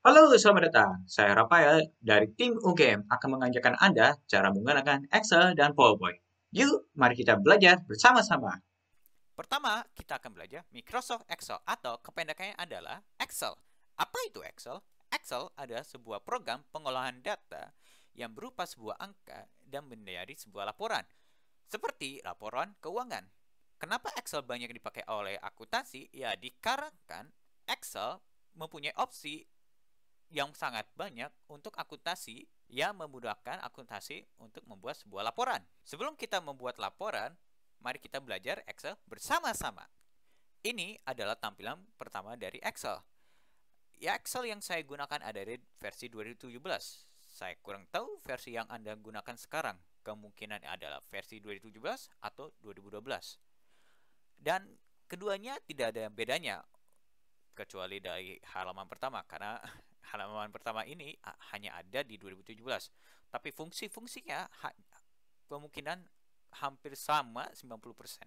Halo, selamat datang. Saya Rafael dari tim UGM akan mengajarkan Anda cara menggunakan Excel dan PowerPoint. Yuk, mari kita belajar bersama-sama. Pertama, kita akan belajar Microsoft Excel atau kependekannya adalah Excel. Apa itu Excel? Excel adalah sebuah program pengolahan data yang berupa sebuah angka dan menjadi sebuah laporan, seperti laporan keuangan. Kenapa Excel banyak dipakai oleh akuntansi? Ya, dikarenakan Excel mempunyai opsi yang sangat banyak untuk akuntansi yang memudahkan akuntansi untuk membuat sebuah laporan. Sebelum kita membuat laporan, mari kita belajar Excel bersama-sama. Ini adalah tampilan pertama dari Excel. Ya, Excel yang saya gunakan ada di versi 2017. Saya kurang tahu versi yang Anda gunakan sekarang. Kemungkinan adalah versi 2017 atau 2012. Dan keduanya tidak ada bedanya kecuali dari halaman pertama karena halaman pertama ini hanya ada di 2017. Tapi fungsi-fungsinya kemungkinan hampir sama 90%.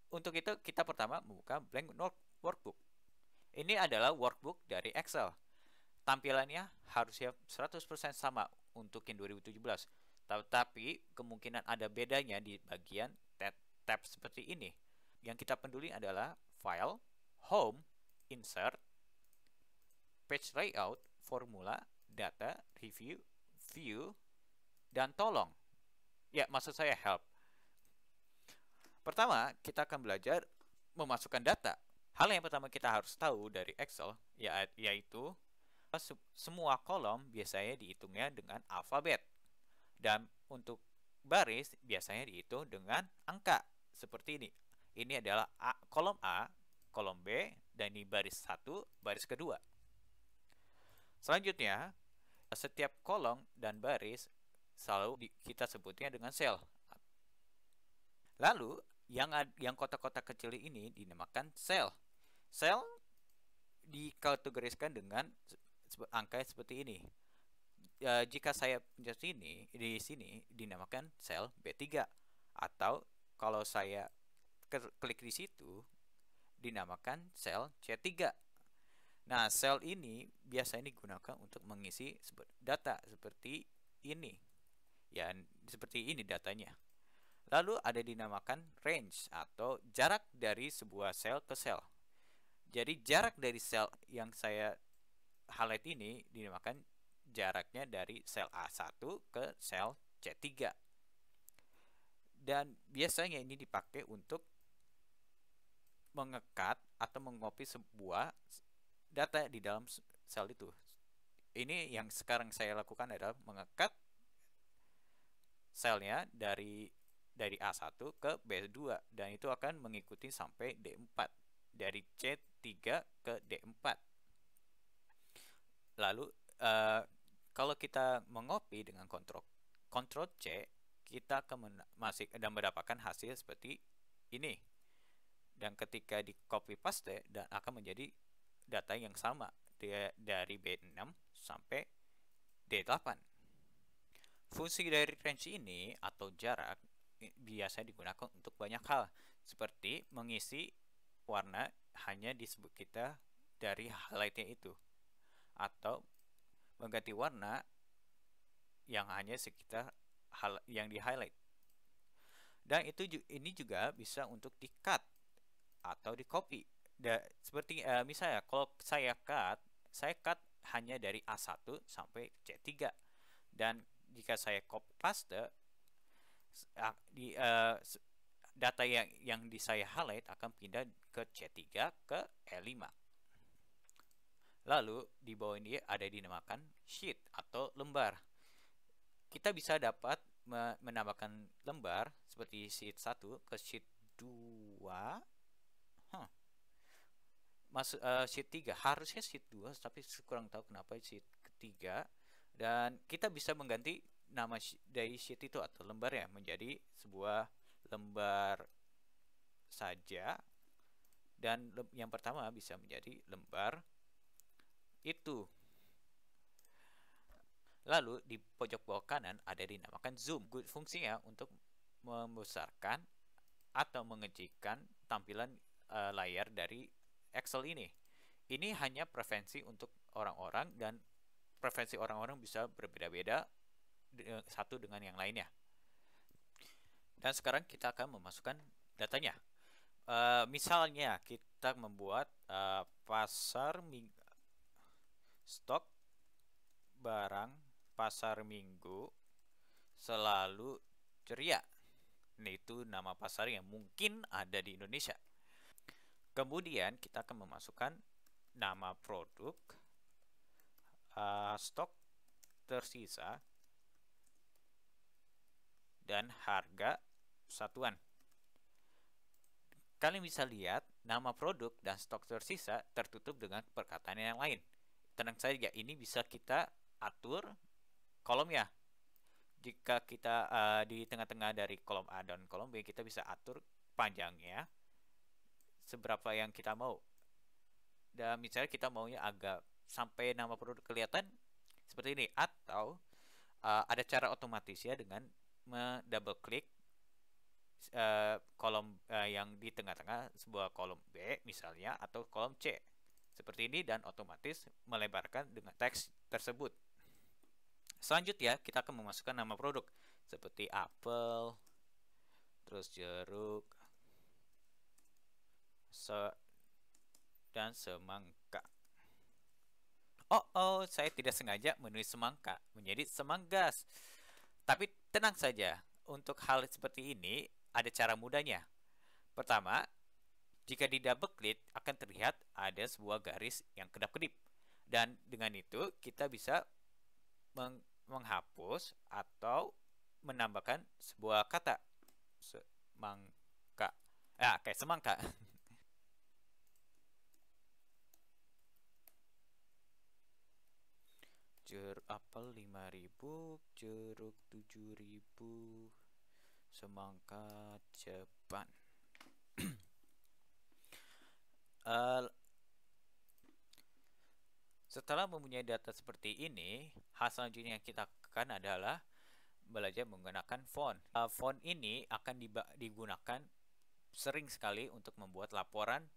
Untuk itu kita pertama membuka blank workbook. Ini adalah workbook dari Excel. Tampilannya harusnya 100% sama untuk yang 2017. Tetapi kemungkinan ada bedanya di bagian tab seperti ini. Yang kita peduli adalah File, Home, Insert, Page Layout, Formula, Data, Review, View, dan Tolong. Ya, maksud saya Help. Pertama, kita akan belajar memasukkan data. Hal yang pertama kita harus tahu dari Excel yaitu semua kolom biasanya dihitungnya dengan alfabet. Dan untuk baris biasanya dihitung dengan angka seperti ini. Ini adalah kolom A, kolom B, dan ini baris 1, baris kedua. Selanjutnya, setiap kolom dan baris selalu kita sebutnya dengan sel. Lalu, yang kotak-kotak kecil ini dinamakan sel. Sel dikategoriskan dengan angka seperti ini. Jika saya pencet di sini dinamakan sel B3, atau kalau saya klik di situ dinamakan sel C3. Nah, sel ini biasanya digunakan untuk mengisi data seperti ini. Ya, seperti ini datanya. Lalu ada dinamakan range atau jarak dari sebuah sel ke sel. Jadi jarak dari sel yang saya highlight ini dinamakan jaraknya dari sel A1 ke sel C3. Dan biasanya ini dipakai untuk mengekat atau mengopi sebuah data di dalam sel itu. Ini yang sekarang saya lakukan adalah mengekat selnya dari A1 ke B2 dan itu akan mengikuti sampai D4, dari C3 ke D4. Lalu kalau kita mengopi dengan kontrol C, kita akan mendapatkan hasil seperti ini. Dan ketika di copy paste dan akan menjadi data yang sama dari B6 sampai D8. Fungsi dari range ini atau jarak biasa digunakan untuk banyak hal, seperti mengisi warna hanya disebut kita dari highlightnya itu, atau mengganti warna yang hanya sekitar yang di highlight. Dan ini juga bisa untuk di cut atau di copy. Seperti misalnya kalau saya cut hanya dari A1 sampai C3. Dan jika saya copy paste data yang di saya highlight akan pindah ke C3 ke E5. Lalu di bawah ini ada dinamakan sheet atau lembar. Kita bisa dapat menambahkan lembar seperti sheet 1 ke sheet 2. Sheet 3 harusnya sheet 2, tapi kurang tahu kenapa sheet ketiga. Dan kita bisa mengganti nama dari sheet itu atau lembarnya menjadi sebuah lembar saja. Dan yang pertama bisa menjadi lembar itu. Lalu di pojok bawah kanan ada dinamakan zoom. Fungsinya untuk membesarkan atau mengecilkan tampilan layar dari Excel ini. Ini hanya preferensi untuk orang-orang dan preferensi orang-orang bisa berbeda-beda satu dengan yang lainnya. Dan sekarang kita akan memasukkan datanya. Misalnya kita membuat pasar stok barang pasar minggu selalu ceria. Nah, itu nama pasar yang mungkin ada di Indonesia. Kemudian kita akan memasukkan nama produk, stok tersisa, dan harga satuan. Kalian bisa lihat nama produk dan stok tersisa tertutup dengan perkataan yang lain. Tenang saja, ini bisa kita atur kolomnya. Jika kita di tengah-tengah dari kolom A dan kolom B, kita bisa atur panjangnya seberapa yang kita mau. Dan misalnya kita maunya agak sampai nama produk kelihatan seperti ini, atau ada cara otomatis ya dengan double klik kolom yang di tengah-tengah sebuah kolom B misalnya, atau kolom C seperti ini, dan otomatis melebarkan dengan teks tersebut. Selanjutnya kita akan memasukkan nama produk seperti apel, terus jeruk, dan semangka. Oh, saya tidak sengaja menulis semangka menjadi semanggas. Tapi tenang saja, untuk hal seperti ini ada cara mudahnya. Pertama, jika di double klik akan terlihat ada sebuah garis yang kedap-kedip. Dan dengan itu kita bisa menghapus atau menambahkan sebuah kata. Semangka. Kayak semangka. Apel 5.000, jeruk 7.000, semangka Jepang. Setelah mempunyai data seperti ini, hal selanjutnya yang kita lakukan adalah belajar menggunakan font. Font ini akan digunakan sering sekali untuk membuat laporan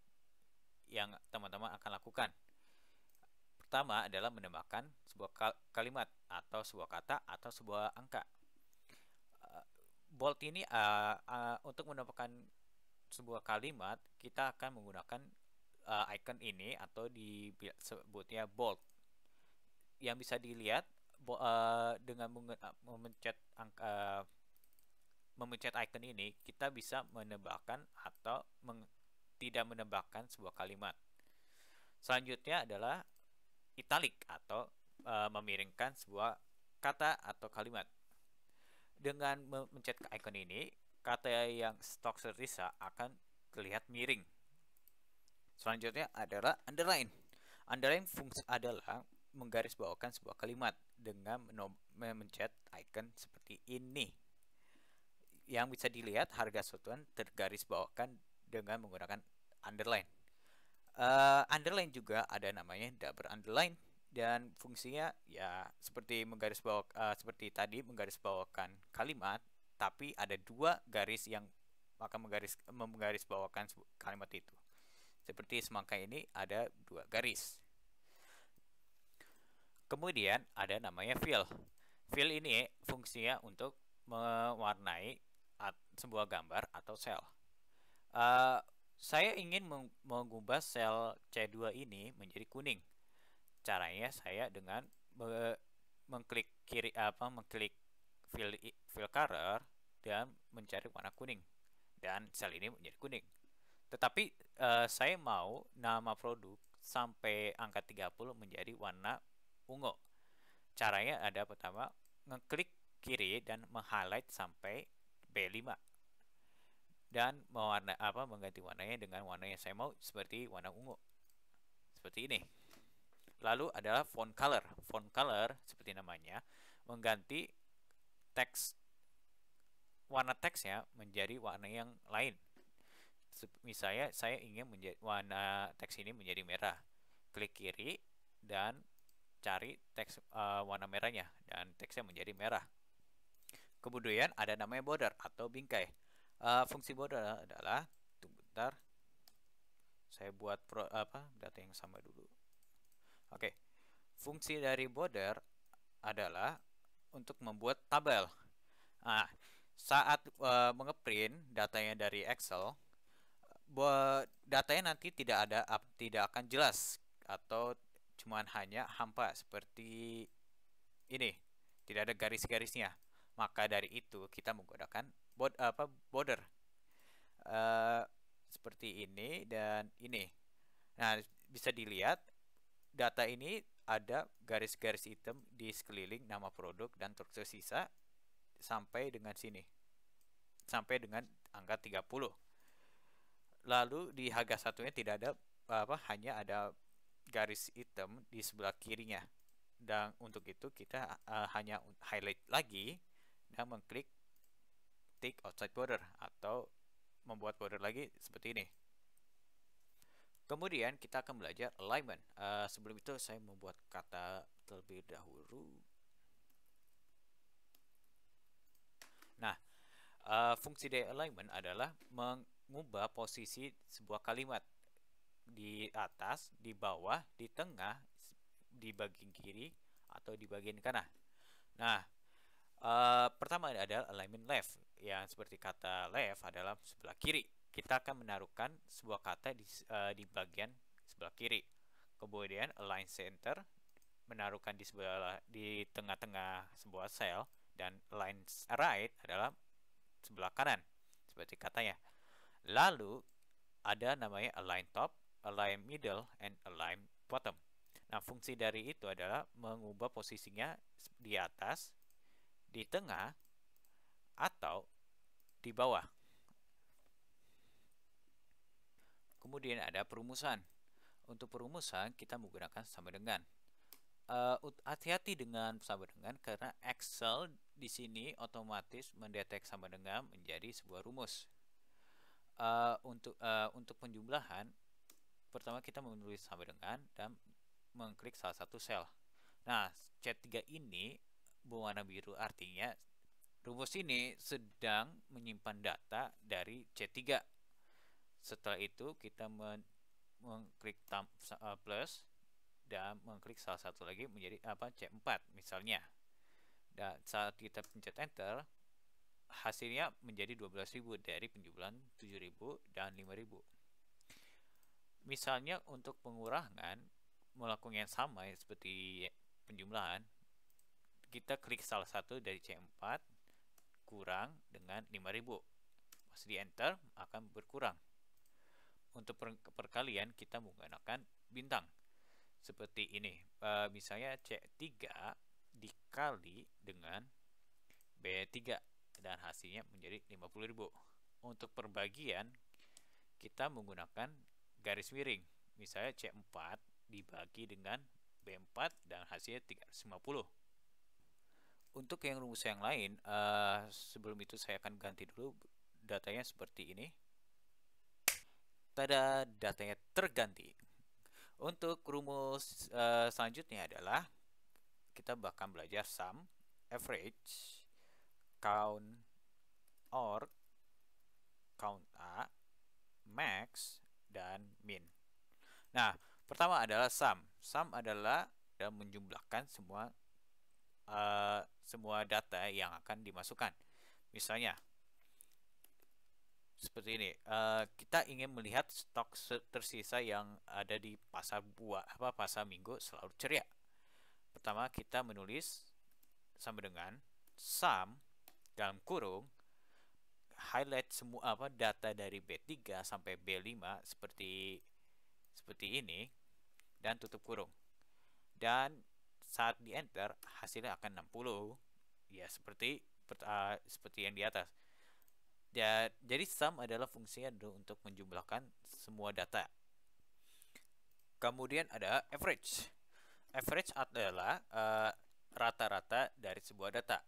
yang teman-teman akan lakukan. Pertama adalah menambahkan sebuah kalimat atau sebuah kata atau sebuah angka. Bold ini untuk menambahkan sebuah kalimat kita akan menggunakan icon ini atau disebutnya bold, yang bisa dilihat dengan memencet icon ini kita bisa menambahkan atau tidak menambahkan sebuah kalimat. Selanjutnya adalah italic atau memiringkan sebuah kata atau kalimat. Dengan memencet icon ini, kata yang stok tersisa akan terlihat miring. Selanjutnya adalah underline. Underline fungsi adalah menggarisbawakan sebuah kalimat dengan memencet icon seperti ini. Yang bisa dilihat harga satuan tergarisbawakan dengan menggunakan underline. Underline juga ada namanya double underline, dan fungsinya ya seperti seperti tadi menggarisbawakan kalimat, tapi ada dua garis yang akan menggarisbawakan kalimat itu. Seperti semangka ini ada dua garis. Kemudian ada namanya fill. Fill ini fungsinya untuk mewarnai sebuah gambar atau sel. Saya ingin mengubah sel C2 ini menjadi kuning. Caranya saya dengan mengklik mengklik fill color dan mencari warna kuning, dan sel ini menjadi kuning. Tetapi saya mau nama produk sampai angka 30 menjadi warna ungu. Caranya ada pertama ngeklik kiri dan meng-highlight sampai B5 dan mengganti warnanya dengan warna yang saya mau seperti warna ungu. Seperti ini. Lalu adalah font color. Font color seperti namanya mengganti teks, warna teksnya menjadi warna yang lain. Misalnya saya ingin warna teks ini menjadi merah. Klik kiri dan cari teks warna merahnya dan teksnya menjadi merah. Kemudian ada namanya border atau bingkai. Fungsi border adalah, tunggu bentar, saya buat data yang sama dulu. Oke. fungsi dari border adalah untuk membuat tabel. Nah, saat mengeprint datanya dari Excel, datanya nanti tidak akan jelas atau cuman hanya hampa seperti ini, tidak ada garis-garisnya. Maka dari itu kita menggunakan border seperti ini dan ini. Nah, bisa dilihat data ini ada garis-garis hitam di sekeliling nama produk dan tersisa sampai dengan sini. Sampai dengan angka 30. Lalu di harga satunya tidak ada hanya ada garis hitam di sebelah kirinya. Dan untuk itu kita hanya highlight lagi dan mengklik tick outside border atau membuat border lagi seperti ini. Kemudian kita akan belajar alignment. Sebelum itu saya membuat kata terlebih dahulu. Nah, fungsi dari alignment adalah mengubah posisi sebuah kalimat di atas, di bawah, di tengah, di bagian kiri, atau di bagian kanan. Nah, pertama adalah alignment left, yang seperti kata left adalah sebelah kiri. Kita akan menaruhkan sebuah kata di bagian sebelah kiri. Kemudian align center, menaruhkan di tengah-tengah sebuah sel, dan align right adalah sebelah kanan, seperti katanya. Lalu ada namanya align top, align middle, and align bottom. Nah, fungsi dari itu adalah mengubah posisinya di atas, di tengah, atau di bawah. Kemudian ada perumusan. Untuk perumusan kita menggunakan sama dengan. Hati-hati dengan sama dengan karena Excel di sini otomatis mendetek sama dengan menjadi sebuah rumus. Untuk penjumlahan, pertama kita menulis sama dengan dan mengklik salah satu sel. Nah, C3 ini berwarna biru artinya rumus ini sedang menyimpan data dari C3. Setelah itu kita mengklik plus dan mengklik salah satu lagi menjadi C4 misalnya. Dan saat kita pencet enter, hasilnya menjadi 12.000 dari penjumlahan 7.000 dan 5.000. Misalnya untuk pengurangan melakukan yang sama seperti penjumlahan, kita klik salah satu dari C4 kurang dengan 5.000. Pas di enter akan berkurang. Untuk perkalian kita menggunakan bintang seperti ini. Misalnya C3 dikali dengan B3 dan hasilnya menjadi 50.000. Untuk perbagian kita menggunakan garis miring. Misalnya C4 dibagi dengan B4 dan hasilnya 350. Untuk yang rumus yang lain, sebelum itu saya akan ganti dulu datanya seperti ini. Tada, datanya terganti. Untuk rumus selanjutnya adalah kita bahkan belajar sum, average, count, or, count A, max, dan min. Nah, pertama adalah sum. Sum adalah menjumlahkan semua data yang akan dimasukkan. Misalnya seperti ini, kita ingin melihat stok tersisa yang ada di pasar pasar minggu selalu ceria. Pertama kita menulis sama dengan sum dalam kurung, highlight semua data dari B3 sampai B5 seperti ini dan tutup kurung. Dan saat di enter hasilnya akan 60, ya seperti yang di atas. Jadi sum adalah fungsinya untuk menjumlahkan semua data. Kemudian ada average. Average adalah rata-rata dari sebuah data.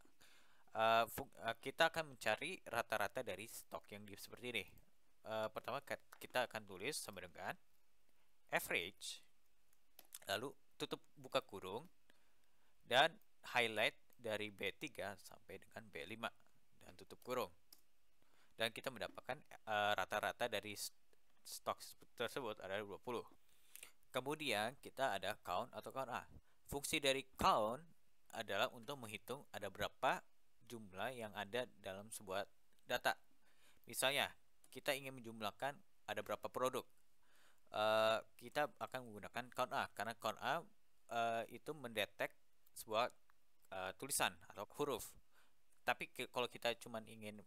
Kita akan mencari rata-rata dari stok yang seperti ini. Pertama kita akan tulis sama dengan average, lalu tutup buka kurung dan highlight dari B3 sampai dengan B5 dan tutup kurung. Dan kita mendapatkan rata-rata dari stok tersebut adalah 20. Kemudian kita ada count atau count A. Fungsi dari count adalah untuk menghitung ada berapa jumlah yang ada dalam sebuah data. Misalnya, kita ingin menjumlahkan ada berapa produk. Kita akan menggunakan count A, karena count A itu mendetek sebuah tulisan atau huruf. Tapi kalau kita cuma ingin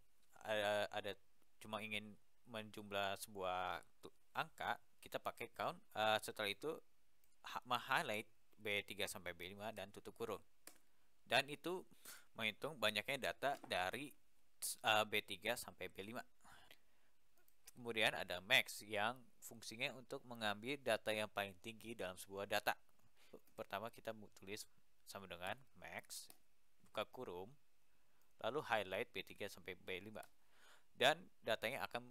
cuma ingin menjumlah sebuah angka, kita pakai count. Setelah itu highlight B3 sampai B5 dan tutup kurung. Dan itu menghitung banyaknya data dari B3 sampai B5. Kemudian ada max yang fungsinya untuk mengambil data yang paling tinggi dalam sebuah data. Pertama kita tulis sama dengan max, buka kurung, lalu highlight B3 sampai B5. Dan datanya akan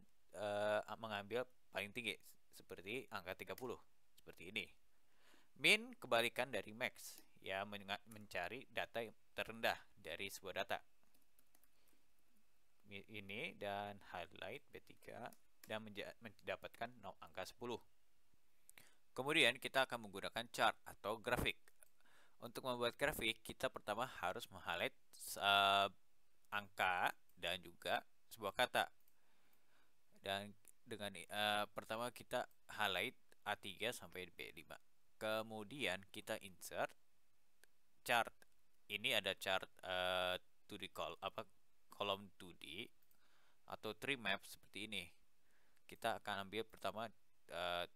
mengambil paling tinggi, seperti angka 30, seperti ini. Min kebalikan dari max, ya mencari data yang terendah dari sebuah data. Ini dan highlight B3 dan mendapatkan angka 10. Kemudian kita akan menggunakan chart atau grafik. Untuk membuat grafik, kita pertama harus meng-highlight angka dan juga sebuah kata. Dan dengan pertama kita highlight A3 sampai B5. Kemudian kita insert chart. Ini ada chart 2D kolom 2D atau tree map seperti ini. Kita akan ambil pertama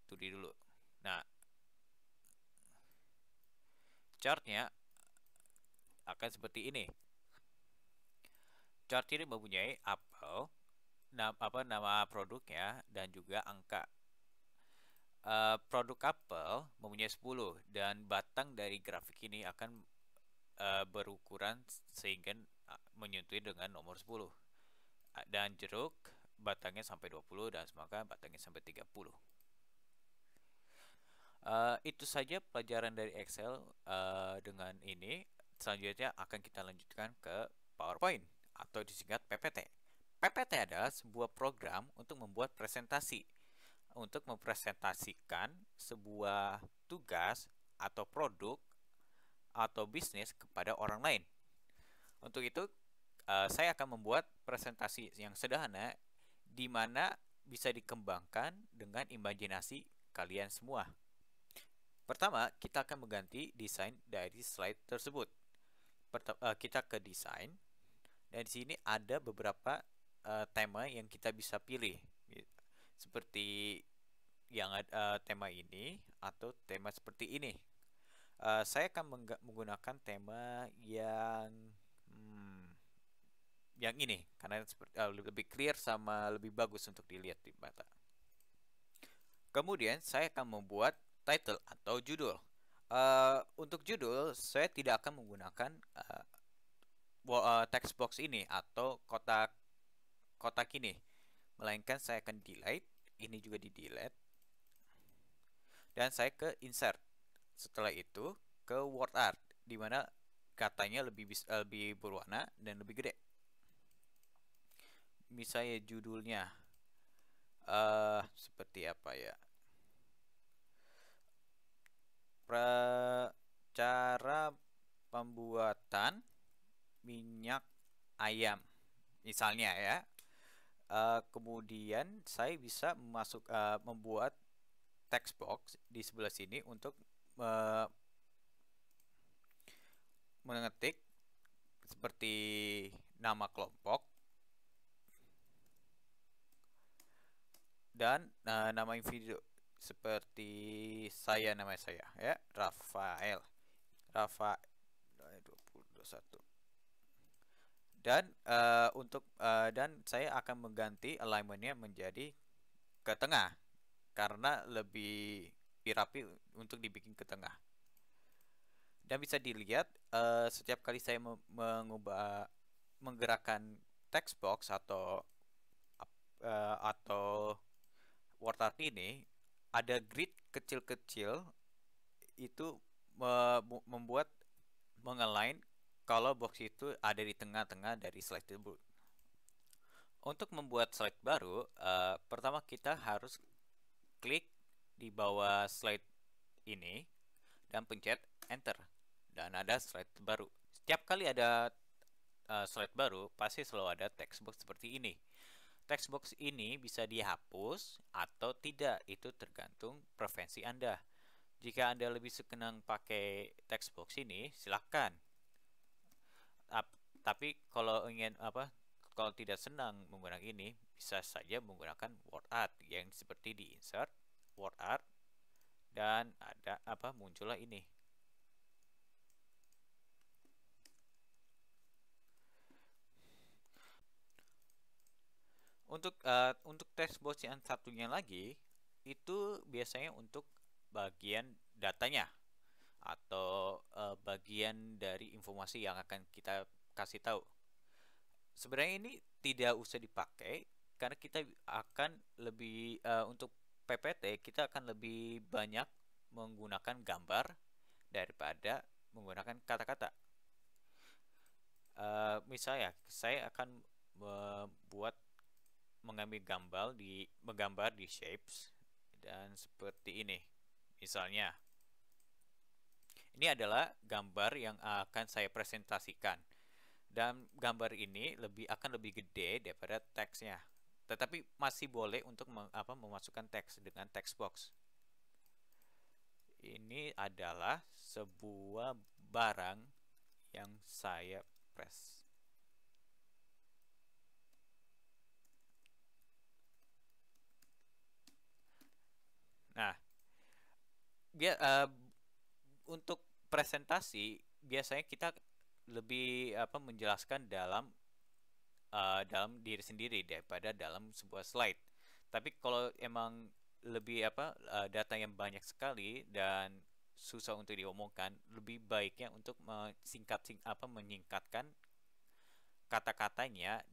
2D dulu. Nah, chartnya akan seperti ini. Chart ini mempunyai apel, nama produknya dan juga angka. Produk apel mempunyai 10 dan batang dari grafik ini akan berukuran sehingga menyentuh dengan nomor 10. Dan jeruk batangnya sampai 20 dan semangka batangnya sampai 30. Itu saja pelajaran dari Excel dengan ini. Selanjutnya akan kita lanjutkan ke PowerPoint atau disingkat PPT. PPT adalah sebuah program untuk membuat presentasi, untuk mempresentasikan sebuah tugas atau produk atau bisnis kepada orang lain. Untuk itu, saya akan membuat presentasi yang sederhana di mana bisa dikembangkan dengan imajinasi kalian semua. Pertama, kita akan mengganti desain dari slide tersebut. Kita ke desain, dan di sini ada beberapa tema yang kita bisa pilih, seperti yang tema ini atau tema seperti ini. Saya akan menggunakan tema yang ini karena lebih clear sama lebih bagus untuk dilihat di mata. Kemudian saya akan membuat title atau judul. Untuk judul saya tidak akan menggunakan text box ini atau kotak ini, melainkan saya akan delete. Ini juga di delete dan saya ke insert. Setelah itu ke word art, di mana katanya lebih berwarna dan lebih gede. Misalnya judulnya seperti apa ya, cara pembuatan minyak ayam misalnya ya. Kemudian saya bisa membuat text box di sebelah sini untuk mengetik seperti nama kelompok dan nama individu, seperti nama saya ya, Rafael 2021. Dan dan saya akan mengganti alignmentnya menjadi ke tengah karena lebih rapi untuk dibikin ke tengah. Dan bisa dilihat setiap kali saya menggerakkan text box atau word art ini, ada grid kecil-kecil itu membuat mengalign kalau box itu ada di tengah-tengah dari slide tersebut. Untuk membuat slide baru, pertama kita harus klik di bawah slide ini dan pencet enter. dan ada slide baru. Setiap kali ada slide baru, pasti selalu ada text box seperti ini. Text box ini bisa dihapus atau tidak, itu tergantung preferensi Anda. Jika Anda lebih senang pakai text box ini, silahkan. Tapi kalau ingin kalau tidak senang menggunakan ini, bisa saja menggunakan word art yang seperti di insert word art dan ada muncullah ini. Untuk text box yang satunya lagi itu biasanya untuk bagian datanya atau bagian dari informasi yang akan kita kasih tahu. Sebenarnya ini tidak usah dipakai karena kita akan lebih untuk PPT kita akan lebih banyak menggunakan gambar daripada menggunakan kata-kata. Misalnya saya akan menggambar di shapes dan seperti ini. Misalnya, ini adalah gambar yang akan saya presentasikan. Dan gambar ini akan lebih gede daripada teksnya. Tetapi masih boleh untuk memasukkan teks dengan text box. Ini adalah sebuah barang yang saya press. Nah, untuk presentasi biasanya kita lebih menjelaskan dalam diri sendiri daripada dalam sebuah slide. Tapi kalau emang lebih data yang banyak sekali dan susah untuk diomongkan, lebih baiknya untuk menyingkatkan kata-katanya,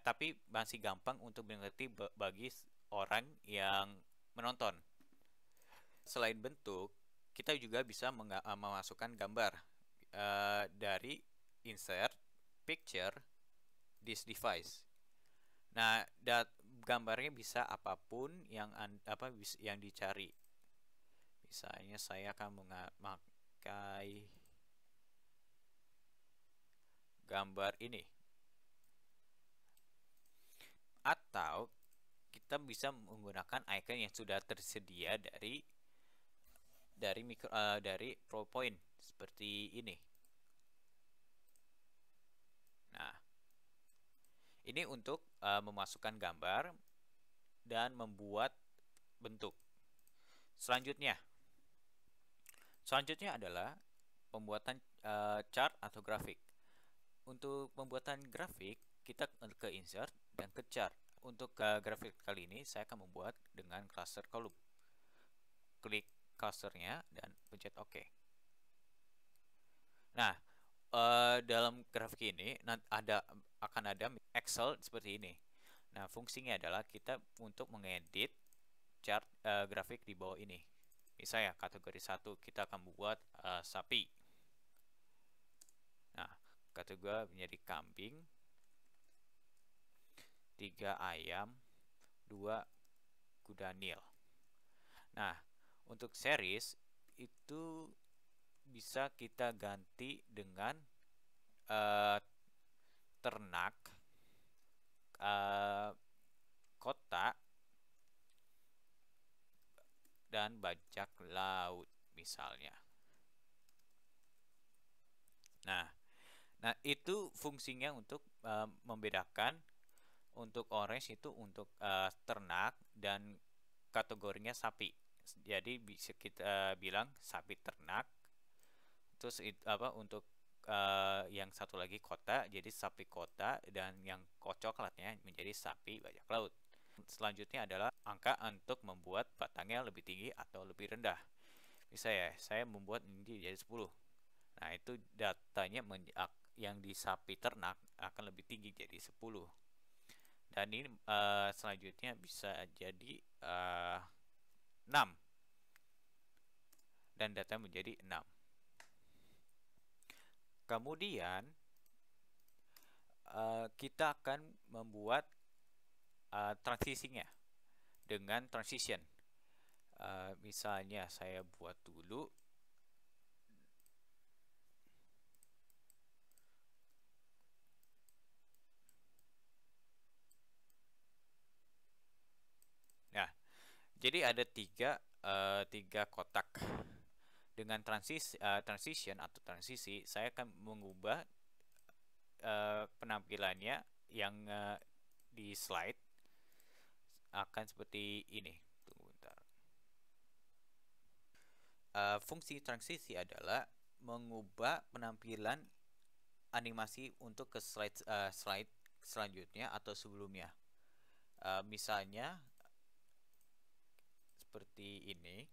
tapi masih gampang untuk mengerti bagi orang yang menonton. Selain bentuk, kita juga bisa memasukkan gambar dari insert picture this device. Nah, gambarnya bisa apapun yang dicari. Misalnya saya akan memakai gambar ini. Atau kita bisa menggunakan icon yang sudah tersedia dari PowerPoint seperti ini. Nah, ini untuk memasukkan gambar dan membuat bentuk. Selanjutnya adalah pembuatan chart atau grafik. Untuk pembuatan grafik, kita ke insert dan ke chart. Untuk grafik kali ini, saya akan membuat dengan cluster kolom. Klik clusternya dan pencet OK. Nah, dalam grafik ini akan ada Excel seperti ini. Nah, fungsinya adalah kita untuk mengedit chart grafik di bawah ini. Misalnya kategori 1 kita akan membuat sapi. Nah, kategori menjadi kambing, 3 ayam, 2 kuda nil. Nah, untuk series itu bisa kita ganti dengan ternak, kota, dan bajak laut misalnya. Nah itu fungsinya untuk membedakan. Untuk orange itu untuk ternak dan kategorinya sapi. Jadi bisa kita bilang sapi ternak. Terus untuk yang satu lagi kota, jadi sapi kota, dan yang coklatnya menjadi sapi bajak laut. Selanjutnya adalah angka untuk membuat batangnya lebih tinggi atau lebih rendah. Misalnya saya membuat ini jadi 10. Nah, itu datanya yang di sapi ternak akan lebih tinggi jadi 10. Dan ini selanjutnya bisa jadi 6. Dan data menjadi 6. Kemudian kita akan membuat transisinya dengan transition. Misalnya saya buat dulu Jadi ada tiga kotak. Dengan transition atau transisi, saya akan mengubah penampilannya yang di slide akan seperti ini. Tunggu bentar. Fungsi transisi adalah mengubah penampilan animasi untuk ke slide selanjutnya atau sebelumnya. Misalnya seperti ini.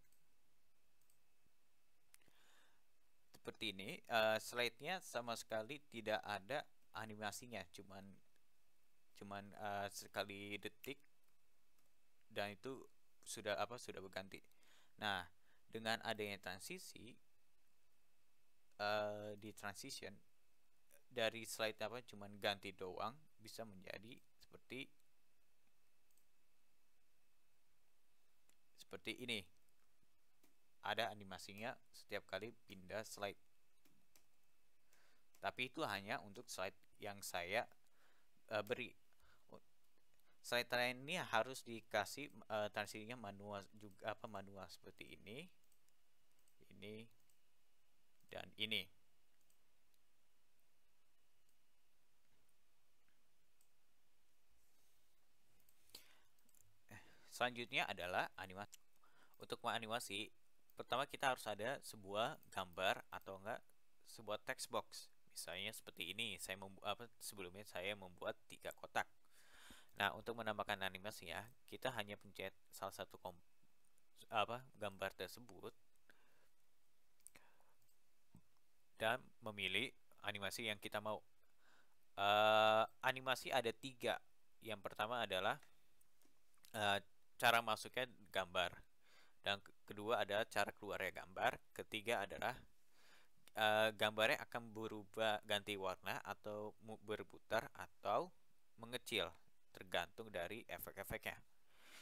Slide-nya sama sekali tidak ada animasinya, cuman sekali detik, dan itu sudah berganti. Nah, dengan adanya transisi di transition, dari slide cuman ganti doang, bisa menjadi seperti ini. Ada animasinya setiap kali pindah slide. Tapi itu hanya untuk slide yang saya beri. Slide lain ini harus dikasih transisinya manual juga, manual seperti ini dan ini. Selanjutnya adalah animasi. Untuk menganimasi, pertama kita harus ada sebuah gambar atau enggak sebuah text box. Misalnya seperti ini, sebelumnya saya membuat 3 kotak. Nah, untuk menambahkan animasinya, kita hanya pencet salah satu gambar tersebut dan memilih animasi yang kita mau. Animasi ada 3. Yang pertama adalah cara masuknya gambar, dan kedua adalah cara keluarnya gambar, ketiga adalah gambarnya akan berubah ganti warna atau berputar atau mengecil, tergantung dari efek-efeknya.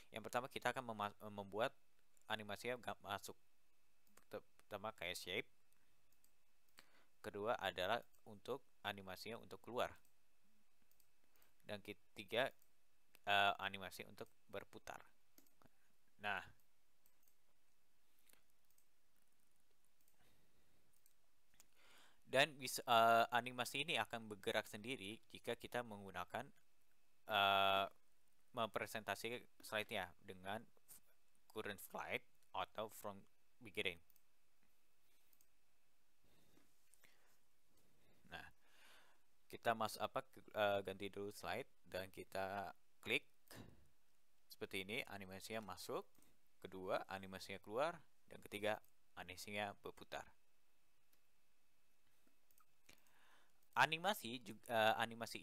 Yang pertama kita akan membuat animasinya masuk. Pertama kayak shape, kedua adalah untuk animasinya untuk keluar, dan ketiga animasi untuk berputar. Nah, dan animasi ini akan bergerak sendiri jika kita menggunakan mempresentasi slide-nya dengan current slide atau from beginning. Nah, kita ganti dulu slide dan kita klik seperti ini, animasinya masuk, kedua animasinya keluar, dan ketiga animasinya berputar. Animasi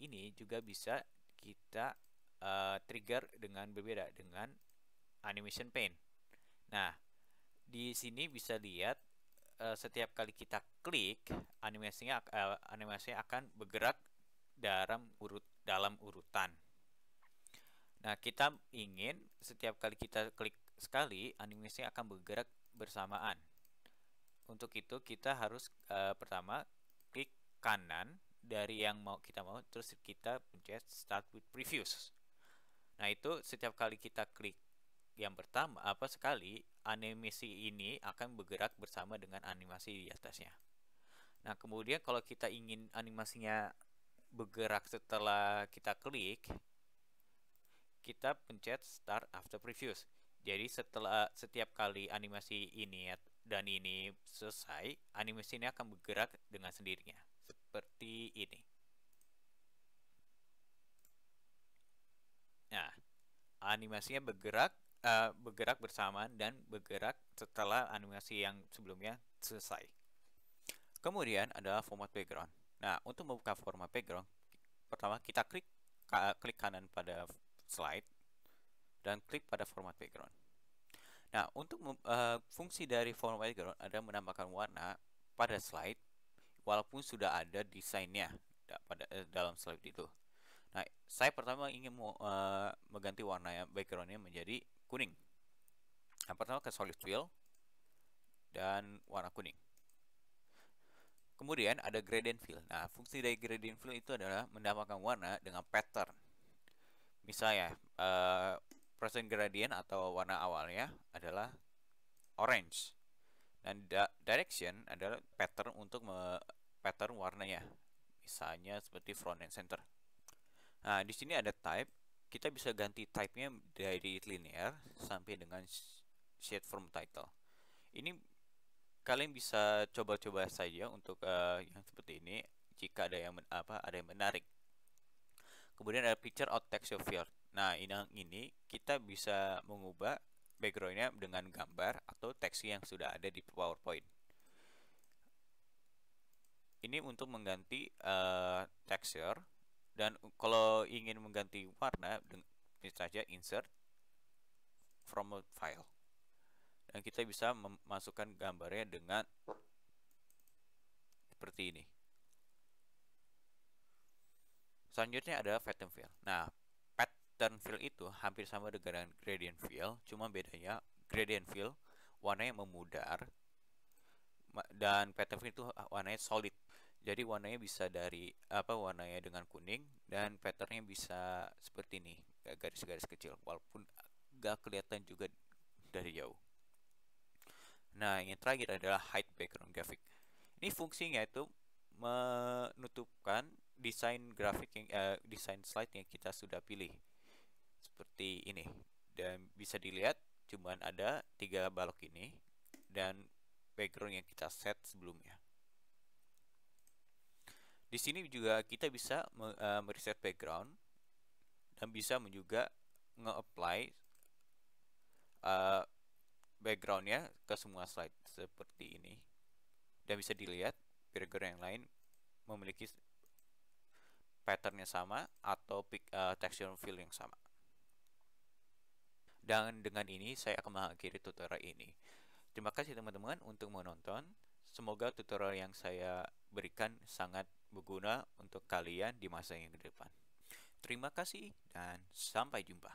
ini juga bisa kita trigger dengan berbeda dengan animation paint. Nah, di sini bisa lihat setiap kali kita klik, animasinya akan bergerak dalam urutan. Nah, kita ingin setiap kali kita klik sekali, animasinya akan bergerak bersamaan. Untuk itu kita harus pertama klik kanan dari yang kita mau, terus kita pencet start with previews. Nah, itu setiap kali kita klik yang pertama sekali, animasi ini akan bergerak bersama dengan animasi di atasnya. Nah, kemudian kalau kita ingin animasinya bergerak setelah kita klik, kita pencet start after previews. Jadi setelah setiap kali animasi ini dan ini selesai, animasi ini akan bergerak dengan sendirinya seperti ini. Nah, animasinya bergerak bersamaan dan bergerak setelah animasi yang sebelumnya selesai. Kemudian adalah format background. Nah, untuk membuka format background, pertama kita klik kanan pada slide dan klik pada format background. Nah, untuk fungsi dari format background ada menambahkan warna pada slide walaupun sudah ada desainnya dalam slide itu. Nah, saya pertama ingin mengganti warna backgroundnya menjadi kuning. Yang pertama ke solid fill dan warna kuning. Kemudian ada gradient fill. Nah, fungsi dari gradient fill itu adalah menambahkan warna dengan pattern. Misalnya Present gradient atau warna awalnya adalah orange. Dan direction adalah pattern untuk pattern warnanya. Misalnya seperti front and center. Nah, di sini ada type. Kita bisa ganti type-nya dari linear sampai dengan shade from title. Ini kalian bisa coba-coba saja untuk yang seperti ini jika ada yang menarik. Kemudian ada picture or texture field. Nah, ini kita bisa mengubah backgroundnya dengan gambar atau teks yang sudah ada di PowerPoint. Ini untuk mengganti texture, dan kalau ingin mengganti warna, bisa saja insert from a file. Dan kita bisa memasukkan gambarnya dengan seperti ini. Selanjutnya ada pattern fill. Nah, pattern fill itu hampir sama dengan gradient fill, cuma bedanya gradient fill warnanya memudar dan pattern fill itu warnanya solid. Jadi warnanya bisa dari warnanya dengan kuning, dan patternnya bisa seperti ini, garis-garis kecil, walaupun gak kelihatan juga dari jauh. Nah, yang terakhir adalah hide background graphic. Ini fungsinya itu menutupkan desain grafik desain slide yang kita sudah pilih seperti ini, dan bisa dilihat cuman ada 3 balok ini dan background yang kita set sebelumnya. Di sini juga kita bisa mereset background dan bisa juga nge-apply backgroundnya ke semua slide seperti ini, dan bisa dilihat background yang lain memiliki patternnya sama atau texture fill yang sama. Dan dengan ini saya akan mengakhiri tutorial ini. Terima kasih teman-teman untuk menonton. Semoga tutorial yang saya berikan sangat berguna untuk kalian di masa yang ke depan. Terima kasih dan sampai jumpa.